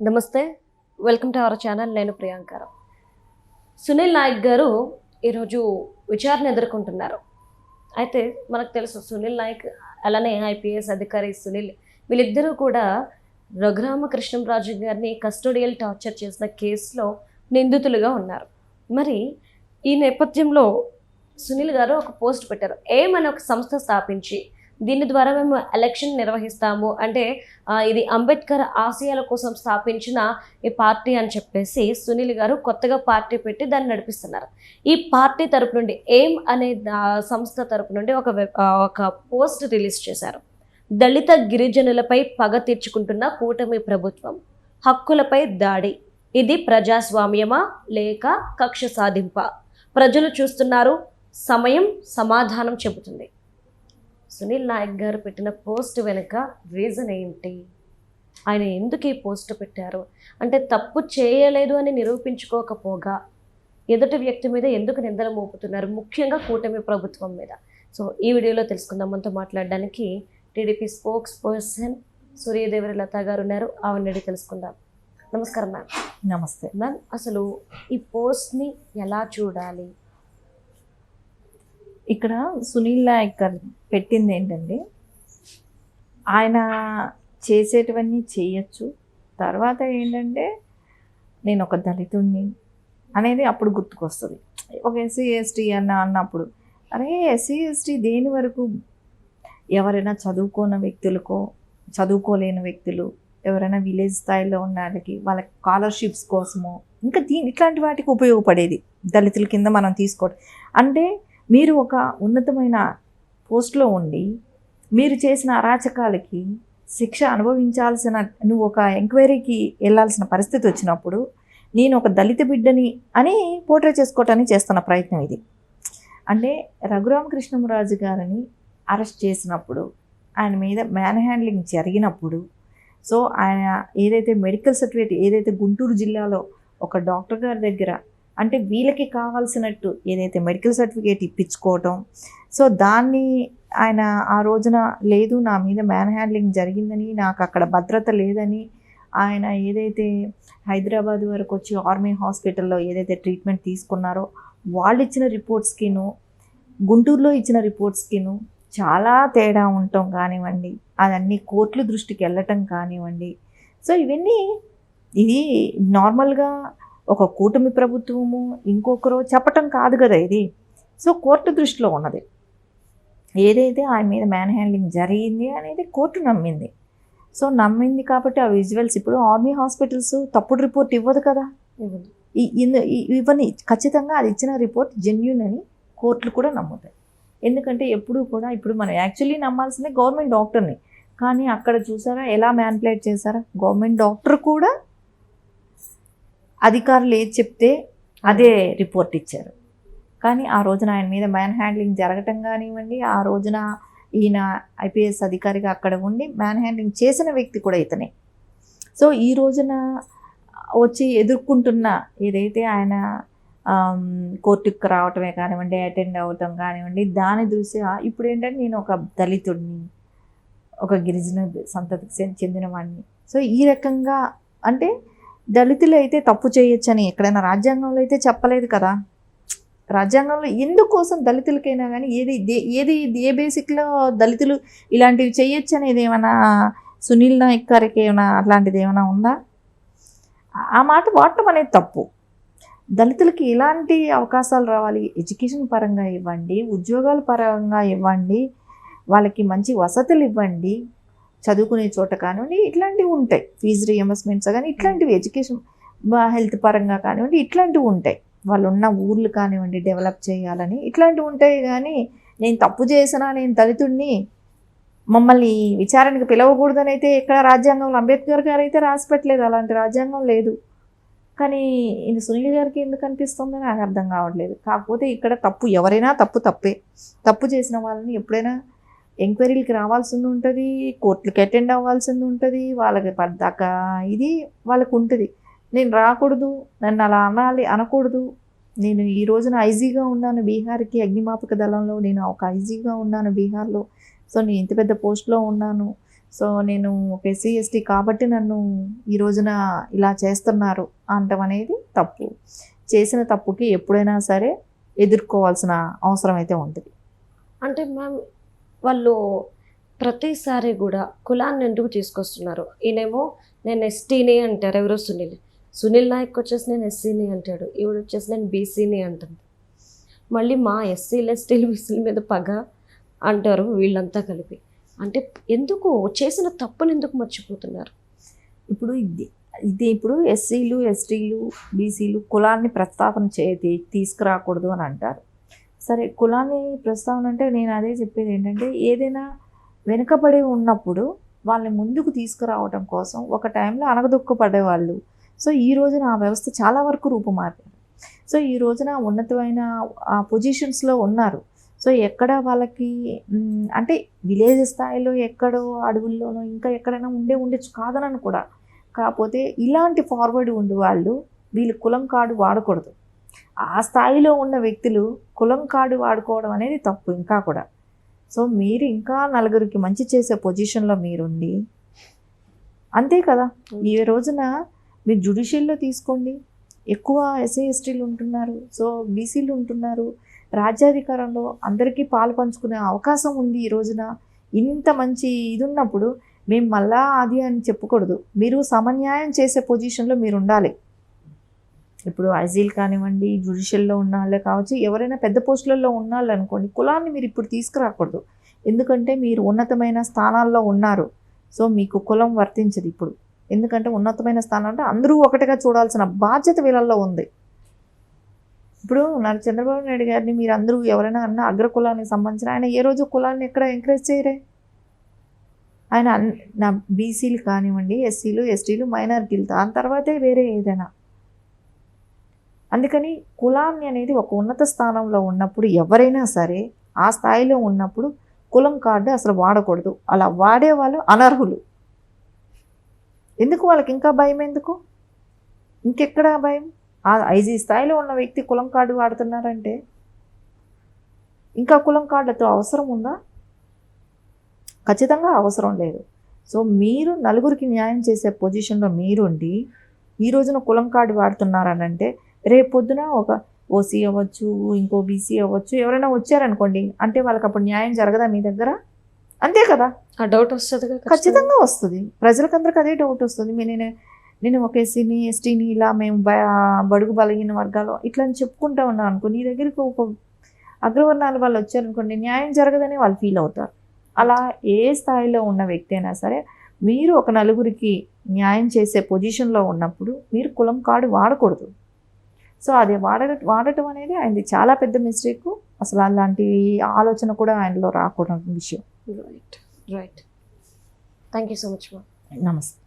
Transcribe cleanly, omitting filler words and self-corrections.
నమస్తే, welcome to our channel. నేను ప్రియాంకారావు. సునీల్ నాయక్ గారు ఈరోజు విచారణ ఎదుర్కొంటున్నారు. అయితే మనకు తెలుసు సునీల్ నాయక్ అలానే ఐపీఎస్ అధికారి సునీల్ వీళ్ళిద్దరూ కూడా రఘురామకృష్ణంరాజు గారిని కస్టోడియల్ టార్చర్ చేసిన కేసులో నిందితులుగా ఉన్నారు. మరి ఈ నేపథ్యంలో సునీల్ గారు ఒక పోస్ట్ పెట్టారు. ఏమని ఒక సంస్థ స్థాపించి దీని ద్వారా మేము ఎలక్షన్ నిర్వహిస్తాము అంటే ఇది అంబేద్కర్ ఆశయాల కోసం స్థాపించిన ఈ పార్టీ అని చెప్పేసి సునీల్ గారు కొత్తగా పార్టీ పెట్టి దాన్ని నడిపిస్తున్నారు. ఈ పార్టీ తరపు నుండి ఏమ్ అనే సంస్థ తరపు నుండి ఒక పోస్ట్ రిలీజ్ చేశారు. దళిత గిరిజనులపై పగ తీర్చుకుంటున్న కూటమి ప్రభుత్వం, హక్కులపై దాడి, ఇది ప్రజాస్వామ్యమా లేక కక్ష సాధింప? ప్రజలు చూస్తున్నారు, సమయం సమాధానం చెబుతుంది. సునీల్ నాయక్ గారు పెట్టిన పోస్ట్ వెనుక రీజన్ ఏంటి? ఆయన ఎందుకు ఈ పోస్ట్ పెట్టారు? అంటే తప్పు చేయలేదు అని నిరూపించుకోకపోగా ఎదుటి వ్యక్తి మీద ఎందుకు నిందలు మోపుతున్నారు, ముఖ్యంగా కూటమి ప్రభుత్వం మీద? సో ఈ వీడియోలో తెలుసుకుందాం. మనతో మాట్లాడడానికి టీడీపీ స్పోక్స్ పర్సన్ సూర్యదేవరి లత గారు ఉన్నారు. ఆవిడని అడిగి తెలుసుకుందాం. నమస్కారం మ్యామ్. నమస్తే మ్యామ్, అసలు ఈ పోస్ట్ని ఎలా చూడాలి? ఇక్కడ సునీల్ నాయక్ గారు పెట్టింది ఏంటంటే, ఆయన చేసేటివన్నీ చేయొచ్చు, తర్వాత ఏంటంటే నేను ఒక దళితుడిని అనేది అప్పుడు గుర్తుకొస్తుంది. ఒక ఎస్సీ ఎస్టీ అన్నప్పుడు అరే ఎస్సీ ఎస్టీ దేని వరకు? ఎవరైనా చదువుకోని వ్యక్తులకో, చదువుకోలేని వ్యక్తులు, ఎవరైనా విలేజ్ స్థాయిలో ఉన్న వాళ్ళ స్కాలర్షిప్స్ కోసమో ఇంకా ఇట్లాంటి వాటికి ఉపయోగపడేది దళితుల కింద మనం తీసుకోవడం. అంటే మీరు ఒక ఉన్నతమైన పోస్ట్లో ఉండి మీరు చేసిన అరాచకాలకి శిక్ష అనుభవించాల్సిన, నువ్వు ఒక ఎంక్వైరీకి వెళ్ళాల్సిన పరిస్థితి వచ్చినప్పుడు నేను ఒక దళిత బిడ్డని అని పోర్ట్రే చేసుకోవటానికి చేస్తున్న ప్రయత్నం ఇది. అంటే రఘురామకృష్ణంరాజు గారిని అరెస్ట్ చేసినప్పుడు, ఆయన మీద మ్యాన్ హ్యాండ్లింగ్ జరిగినప్పుడు, సో ఆయన ఏదైతే మెడికల్ సర్టిఫికేట్ ఏదైతే గుంటూరు జిల్లాలో ఒక డాక్టర్ గారి దగ్గర అంటే వీళ్ళకి కావాల్సినట్టు ఏదైతే మెడికల్ సర్టిఫికేట్ ఇప్పించుకోవటం, సో దాన్ని ఆయన ఆ రోజున లేదు నా మీద మ్యాన్ హ్యాండ్లింగ్ జరిగిందని, నాకు అక్కడ భద్రత లేదని, ఆయన ఏదైతే హైదరాబాద్ వరకు వచ్చి ఆర్మీ హాస్పిటల్లో ఏదైతే ట్రీట్మెంట్ తీసుకున్నారో వాళ్ళు ఇచ్చిన రిపోర్ట్స్కిను గుంటూరులో ఇచ్చిన రిపోర్ట్స్కిను చాలా తేడా ఉండటం కానివ్వండి, అదన్నీ కోర్టుల దృష్టికి వెళ్ళటం కానివ్వండి. సో ఇవన్నీ ఇది నార్మల్గా ఒక కూటమి ప్రభుత్వము ఇంకొకరు చెప్పటం కాదు కదా ఇది. సో కోర్టు దృష్టిలో ఉన్నది ఏదైతే ఆయన మీద మ్యాన్ హ్యాండ్లింగ్ జరిగింది అనేది కోర్టు నమ్మింది. సో నమ్మింది కాబట్టి ఆ విజువల్స్ ఇప్పుడు ఆర్మీ హాస్పిటల్స్ తప్పుడు రిపోర్ట్ ఇవ్వదు కదా, ఇవన్నీ ఖచ్చితంగా అది ఇచ్చిన రిపోర్ట్ జెన్యూన్ అని కోర్టులు కూడా నమ్ముతాయి. ఎందుకంటే ఎప్పుడు కూడా ఇప్పుడు మనం యాక్చువల్లీ నమ్మాల్సిందే గవర్నమెంట్ డాక్టర్ని, కానీ అక్కడ చూసారా ఎలా మ్యానిపులేట్ చేశారా? గవర్నమెంట్ డాక్టర్ కూడా అధికారులు ఏది చెప్తే అదే రిపోర్ట్ ఇచ్చారు. కానీ ఆ రోజున ఆయన మీద మ్యాన్ హ్యాండ్లింగ్ జరగటం కానివ్వండి, ఆ రోజున ఈయన ఐపీఎస్ అధికారిగా అక్కడ ఉండి మ్యాన్ హ్యాండ్లింగ్ చేసిన వ్యక్తి కూడా ఇతనే. సో ఈ రోజున వచ్చి ఎదుర్కొంటున్న ఏదైతే ఆయన కోర్టుకు రావటమే కానివ్వండి, అటెండ్ అవ్వటం కానివ్వండి, దాని దృష్ట్యా ఇప్పుడు ఏంటంటే నేను ఒక దళితుడిని, ఒక గిరిజన సంతతికి చెందిన వాడిని. సో ఈ రకంగా అంటే దళితులు అయితే తప్పు చేయొచ్చని ఎక్కడైనా రాజ్యాంగంలో అయితే చెప్పలేదు కదా. రాజ్యాంగంలో ఎందుకోసం దళితులకైనా కానీ ఏ బేసిక్లో దళితులు ఇలాంటివి చేయొచ్చు అనేది ఏమైనా సునీల్ నాయక్ గారికి ఏమైనా అట్లాంటిది ఏమైనా ఉందా? ఆ మాట వాడటం అనేది తప్పు. దళితులకి ఎలాంటి అవకాశాలు రావాలి? ఎడ్యుకేషన్ పరంగా ఇవ్వండి, ఉద్యోగాల పరంగా ఇవ్వండి, వాళ్ళకి మంచి వసతులు ఇవ్వండి, చదువుకునే చోట కానివ్వండి, ఇట్లాంటివి ఉంటాయి. ఫీజు రియంబర్స్మెంట్స్ కానీ ఇట్లాంటివి, ఎడ్యుకేషన్ హెల్త్ పరంగా కానివ్వండి ఇట్లాంటివి ఉంటాయి. వాళ్ళు ఉన్న ఊర్లు కానివ్వండి డెవలప్ చేయాలని ఇట్లాంటివి ఉంటాయి. కానీ నేను తప్పు చేసినా, నేను దళితుడిని, మమ్మల్ని విచారణకు పిలవకూడదని అయితే ఎక్కడ రాజ్యాంగంలో అంబేద్కర్ గారు అయితే రాసి పెట్టలేదు, అలాంటి రాజ్యాంగం లేదు. కానీ ఇది సునీల్ గారికి ఎందుకు అనిపిస్తుందో నాకు అర్థం కావట్లేదు. కాకపోతే ఇక్కడ తప్పు ఎవరైనా తప్పే. తప్పు చేసిన వాళ్ళని ఎప్పుడైనా ఎంక్వైరీలకి రావాల్సింది ఉంటుంది, కోర్టులకి అటెండ్ అవ్వాల్సింది ఉంటుంది, వాళ్ళకి పడ్డాక ఇది వాళ్ళకు ఉంటుంది. నేను రాకూడదు, నన్ను అలా అనకూడదు. నేను ఈ రోజున ఐజీగా ఉన్నాను బీహార్కి, అగ్నిమాపక దళంలో నేను ఒక ఐజీగా ఉన్నాను బీహార్లో. సో నేను ఇంత పెద్ద పోస్ట్లో ఉన్నాను. సో నేను ఒక ఎస్సీ ఎస్టీ కాబట్టి నన్ను ఈ రోజున ఇలా చేస్తున్నారు అనటం అనేది తప్పు. చేసిన తప్పుకి ఎప్పుడైనా సరే ఎదుర్కోవాల్సిన అవసరం అయితే ఉంటుంది. అంటే మ్యామ్ వాళ్ళు ప్రతిసారి కూడా కులాన్ని ఎందుకు తీసుకొస్తున్నారు? ఈయనేమో నేను ఎస్టీని అంటారు, ఎవరో సునీల్ నాయక్ వచ్చేసి నేను ఎస్సీని అంటాడు, ఈవిడ వచ్చేసి నేను బీసీని అంటుంది. మళ్ళీ మా ఎస్సీలు ఎస్టీలు బీసీల మీద పగ అంటారు వీళ్ళంతా కలిపి. అంటే ఎందుకు చేసిన తప్పుని ఎందుకు మర్చిపోతున్నారు? ఇప్పుడు ఇప్పుడు ఎస్సీలు ఎస్టీలు బీసీలు కులాన్ని ప్రస్తావన తీసుకురాకూడదు అని అంటారు. సరే, కులాన్ని ప్రస్తావన అంటే నేను అదే చెప్పేది ఏంటంటే, ఏదైనా వెనుకబడి ఉన్నప్పుడు వాళ్ళని ముందుకు తీసుకురావడం కోసం ఒక టైంలో అనగదొక్కపడేవాళ్ళు. సో ఈ రోజున ఆ వ్యవస్థ చాలా వరకు రూపుమారింది. సో ఈ రోజున ఉన్నతమైన పొజిషన్స్లో ఉన్నారు. సో ఎక్కడ వాళ్ళకి అంటే విలేజ్ స్థాయిలో ఎక్కడో అడవుల్లోనో ఇంకా ఎక్కడైనా ఉండొచ్చు, కాదనను కూడా. కాకపోతే ఇలాంటి ఫార్వర్డ్ ఉండి వీళ్ళు కులం కార్డు వాడకూడదు. ఆ స్థాయిలో ఉన్న వ్యక్తులు కులం కార్డు వాడుకోవడం అనేది తప్పు ఇంకా కూడా. సో మీరు ఇంకా నలుగురికి మంచి చేసే పొజిషన్లో మీరుండి, అంతే కదా. ఈ రోజున మీరు జ్యుడిషియల్లో తీసుకోండి, ఎక్కువ ఎస్సీ ఎస్టీలు ఉంటున్నారు, సో బీసీలు ఉంటున్నారు. రాజ్యాధికారంలో అందరికీ పాలు పంచుకునే అవకాశం ఉంది. ఈ రోజున ఇంత మంచి ఇది ఉన్నప్పుడు మేము మళ్ళా అది అని చెప్పకూడదు. మీరు సమన్యాయం చేసే పొజిషన్లో మీరు ఉండాలి. ఇప్పుడు ఐజీలు కానివ్వండి, జ్యుడిషియల్లో ఉన్న వాళ్ళే కావచ్చు, ఎవరైనా పెద్ద పోస్టులలో ఉన్న వాళ్ళు అనుకోండి, కులాన్ని మీరు ఇప్పుడు తీసుకురాకూడదు. ఎందుకంటే మీరు ఉన్నతమైన స్థానాల్లో ఉన్నారు. సో మీకు కులం వర్తించదు ఇప్పుడు. ఎందుకంటే ఉన్నతమైన స్థానం అంటే అందరూ ఒకటిగా చూడాల్సిన బాధ్యత వీళ్ళల్లో ఉంది. ఇప్పుడు నాకు చంద్రబాబు నాయుడు గారిని మీరు అందరూ ఎవరైనా అన్న అగ్రకులానికి సంబంధించిన ఆయన ఏ రోజు కులాన్ని ఎక్కడ ఎంకరేజ్ చేయరే. ఆయన నా బీసీలు కానివ్వండి, ఎస్సీలు ఎస్టీలు మైనారిటీలు, దాని తర్వాతే వేరే ఏదైనా. అందుకని కులాన్ని అనేది ఒక ఉన్నత స్థానంలో ఉన్నప్పుడు ఎవరైనా సరే ఆ స్థాయిలో ఉన్నప్పుడు కులం కార్డు అసలు వాడకూడదు. అలా వాడేవాళ్ళు అనర్హులు. ఎందుకు వాళ్ళకి ఇంకా భయం? ఎందుకు ఇంకెక్కడ భయం? ఆ ఐజీ స్థాయిలో ఉన్న వ్యక్తి కులం కార్డు వాడుతున్నారంటే ఇంకా కులం కార్డుతో అవసరం ఉందా? ఖచ్చితంగా అవసరం లేదు. సో మీరు నలుగురికి న్యాయం చేసే పొజిషన్లో మీరుండి ఈ రోజున కులం కార్డు వాడుతున్నారనంటే రేపు పొద్దున ఒక ఓసీ అవ్వచ్చు, ఇంకో బీసీ అవ్వచ్చు, ఎవరైనా వచ్చారనుకోండి, అంటే వాళ్ళకి అప్పుడు న్యాయం జరగదా మీ దగ్గర? అంతే కదా. ఆ డౌట్ వస్తుంది, ఖచ్చితంగా వస్తుంది. ప్రజలకందరికి అదే డౌట్ వస్తుంది. నేను ఒక ఎస్సీని ఎస్టీని ఇలా మేము బడుగు బలహీన వర్గాలు ఇట్లా అని చెప్పుకుంటా ఉన్నాను అనుకో, నీ దగ్గరికి ఒక అగ్రవర్ణాల వాళ్ళు వచ్చారనుకోండి, న్యాయం జరగదని వాళ్ళు ఫీల్ అవుతారు. అలా ఏ స్థాయిలో ఉన్న వ్యక్తి అయినా సరే మీరు ఒక నలుగురికి న్యాయం చేసే పొజిషన్లో ఉన్నప్పుడు మీరు కులం కార్డు వాడకూడదు. సో అది వాడటం అనేది ఆయనది చాలా పెద్ద మిస్టేక్. అసలు అలాంటి ఆలోచన కూడా ఆయనలో రాకూడదు విషయం. Right. Thank you so much. నమస్తే.